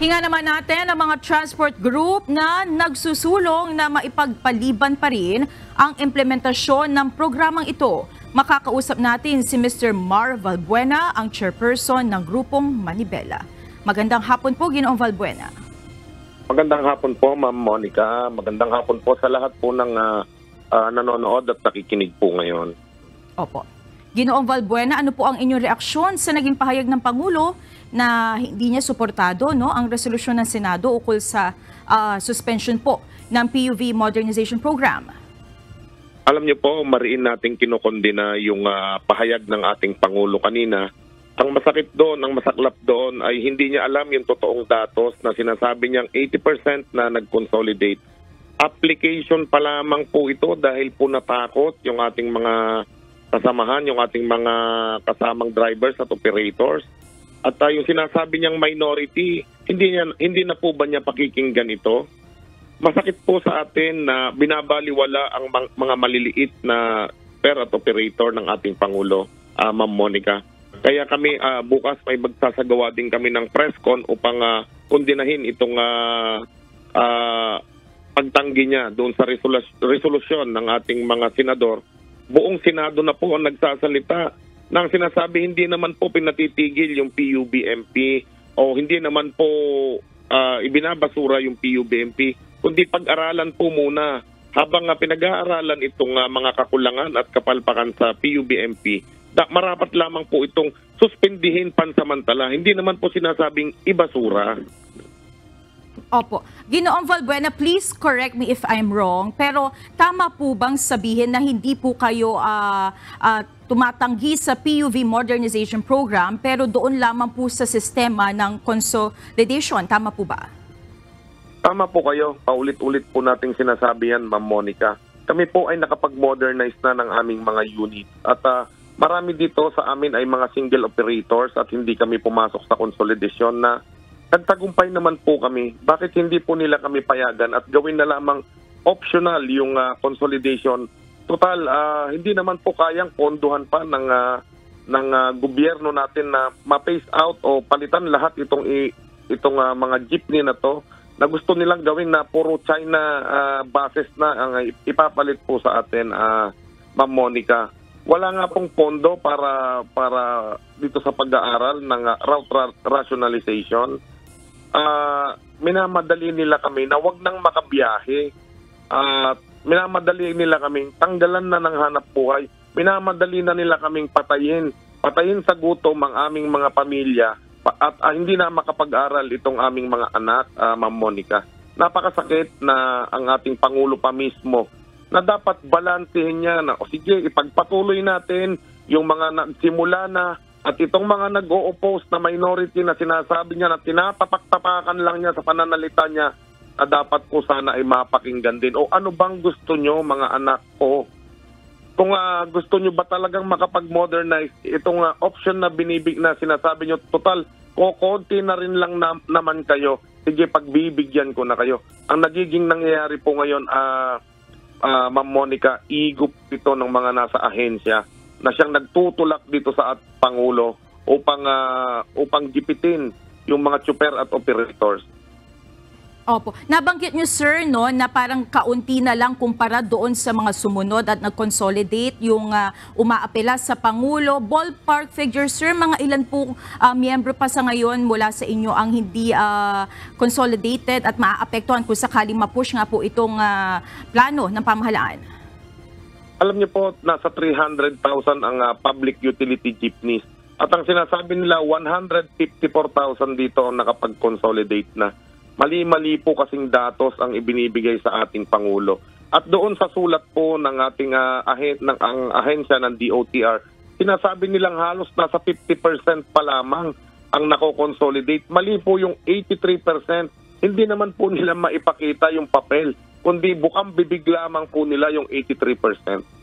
Hinga naman natin ang mga transport group na nagsusulong na maipagpaliban pa rin ang implementasyon ng programang ito. Makakausap natin si Mr. Mar Valbuena, ang chairperson ng grupong Manibela. Magandang hapon po, Ginoong Valbuena. Magandang hapon po, Ma'am Monica. Magandang hapon po sa lahat po ng nanonood at nakikinig po ngayon. Opo. Ginoong Valbuena, ano po ang inyong reaksyon sa naging pahayag ng Pangulo na hindi niya suportado ang resolusyon ng Senado ukol sa suspension po ng PUV Modernization Program? Alam niyo po, mariin nating kinokondena yung pahayag ng ating Pangulo kanina. Ang masakit doon, ang masaklap doon ay hindi niya alam yung totoong datos na sinasabi niyang 80% na nag-consolidate. Application pa lamang po ito dahil po natakot yung ating mga kasamahan, yung ating mga kasamang drivers at operators. At yung sinasabi niyang minority, hindi na po ba niya pakikinggan ito? Masakit po sa atin na binabaliwala ang mga maliliit na per at operator ng ating Pangulo, Ma'am Monica. Kaya kami bukas may magsasagawa din kami ng press con upang kondinahin itong pagtanggi niya doon sa resolusyon ng ating mga senador. Buong Senado na po ang nagsasalita nang sinasabi hindi naman po pinatitigil yung PUBMP o hindi naman po ibinabasura yung PUBMP, kundi pag-aralan po muna habang pinag-aaralan itong mga kakulangan at kapalpakan sa PUBMP. Marapat lamang po itong suspendihin pansamantala. Hindi naman po sinasabing ibasura. Opo. Ginoong Valbuena, please correct me if I'm wrong, pero tama po bang sabihin na hindi po kayo tumatanggi sa PUV Modernization Program pero doon lamang po sa sistema ng consolidation? Tama po ba? Tama po kayo. Paulit-ulit po nating sinasabi yan, Ma'am Monica. Kami po ay nakapag-modernize na ng aming mga unit. At marami dito sa amin ay mga single operators at hindi kami pumasok sa consolidation na nagtagumpay naman po kami. Bakit hindi po nila kami payagan at gawin na lamang optional yung consolidation? Total, hindi naman po kayang ponduhan pa ng gobyerno natin na ma-phase out o palitan lahat itong mga jeepney na to na gusto nilang gawin na puro China bases na ang ipapalit po sa atin, Ma'am Monica. Wala nga pong pondo para dito sa pag-aaral ng route rationalization. Minamadali nila kami na wag nang makabiyahe. Minamadali nila kaming tanggalan na ng hanap buhay. Minamadali na nila kaming patayin sa gutom ang aming mga pamilya at hindi na makapag-aral itong aming mga anak, Ma'am Monica. Napakasakit na ang ating Pangulo pa mismo na dapat balansehin niya na sige, ipagpatuloy natin yung mga nagsimula na at itong mga nag-o-oppose na minority na sinasabi niya na tinatapak-tapakan lang niya sa pananalita niya na dapat po sana ay mapakinggan din. O ano bang gusto nyo, mga anak ko? Kung gusto nyo ba talagang makapag-modernize, itong option na na sinasabi nyo, total, konti na rin lang naman kayo. Sige, pagbibigyan ko na kayo. Ang nagiging nangyayari po ngayon, Ma'am Monica, ego ito ng mga nasa ahensya na siyang nagtutulak dito sa Pangulo upang gipitin yung mga super at operators. Opo. Nabanggit niyo, sir, na parang kaunti na lang kumpara doon sa mga sumunod at nag-consolidate yung umaapela sa Pangulo. Ballpark figure, sir, mga ilan po miyembro pa sa ngayon mula sa inyo ang hindi consolidated at maaapektuhan kung sakaling mapush nga po itong plano ng pamahalaan? Alam niyo po, nasa 300,000 ang public utility jeepneys. At ang sinasabi nila, 154,000 dito ang nakapag-consolidate na. Mali-mali po kasing datos ang ibinibigay sa ating Pangulo. At doon sa sulat po ng ating ahensya ng DOTR, sinasabi nilang halos nasa 50% pa lamang ang nako-consolidate. Mali po yung 83%. Hindi naman po nila maipakita yung papel, kundi bukang bibig lamang po nila yung 83%.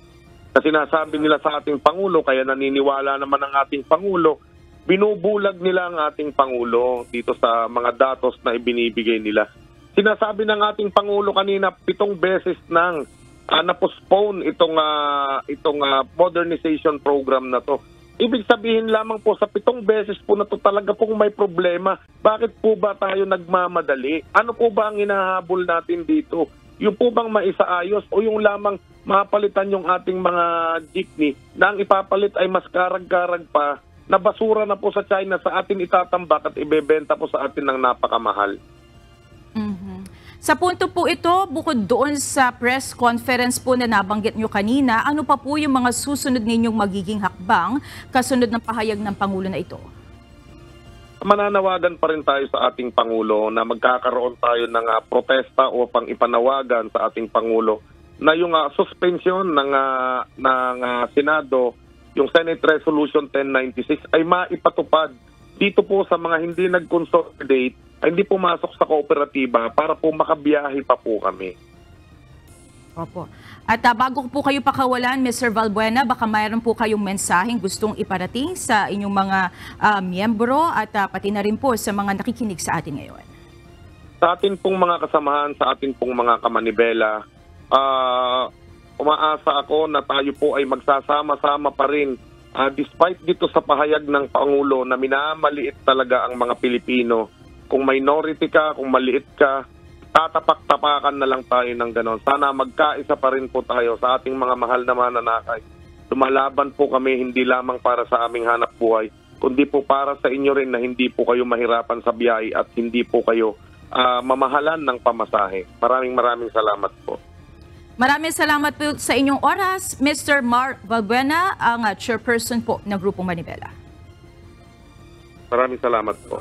Kasi sinasabi nila sa ating Pangulo, kaya naniniwala naman ang ating Pangulo, binubulag nila ang ating Pangulo dito sa mga datos na ibinibigay nila. Sinasabi ng ating Pangulo kanina, 7 beses nang na-postpone itong modernization program na to. Ibig sabihin lamang po sa 7 beses po na to talaga pong may problema. Bakit po ba tayo nagmamadali? Ano po ba ang hinahabol natin dito? Yung po bang maisaayos o yung lamang mapalitan yung ating mga jeepney na ang ipapalit ay mas karag-karag pa na basura na po sa China sa atin itatambak at ibebenta po sa atin ng napakamahal? Sa punto po ito, bukod doon sa press conference po na nabanggit nyo kanina, ano pa po yung mga susunod ninyong magiging hakbang kasunod ng pahayag ng Pangulo na ito? Mananawagan pa rin tayo sa ating Pangulo na magkakaroon tayo ng protesta upang ipanawagan sa ating Pangulo na yung suspension ng Senado, yung Senate Resolution 1096 ay maipatupad dito po sa mga hindi nag-consolidate, ay hindi pumasok sa kooperatiba para po makabiyahe pa po kami. Opo. At bago po kayo pakawalan, Mr. Valbuena, baka mayroon po kayong mensaheng gustong iparating sa inyong mga miyembro at pati na rin po sa mga nakikinig sa atin ngayon. Sa atin pong mga kasamahan, sa atin pong mga kamanibela, umaasa ako na tayo po ay magsasama-sama pa rin despite dito sa pahayag ng Pangulo na minamaliit talaga ang mga Pilipino. Kung minority ka, kung maliit ka, tatapak-tapakan na lang tayo ng ganon. Sana magkaisa pa rin po tayo sa ating mga mahal na mananakay. Lumalaban po kami hindi lamang para sa aming hanap buhay, kundi po para sa inyo rin na hindi po kayo mahirapan sa biyahe at hindi po kayo mamahalan ng pamasahe. Maraming salamat po. Maraming salamat po sa inyong oras, Mr. Mark Valbuena, ang chairperson po ng Grupong Manibela. Maraming salamat po.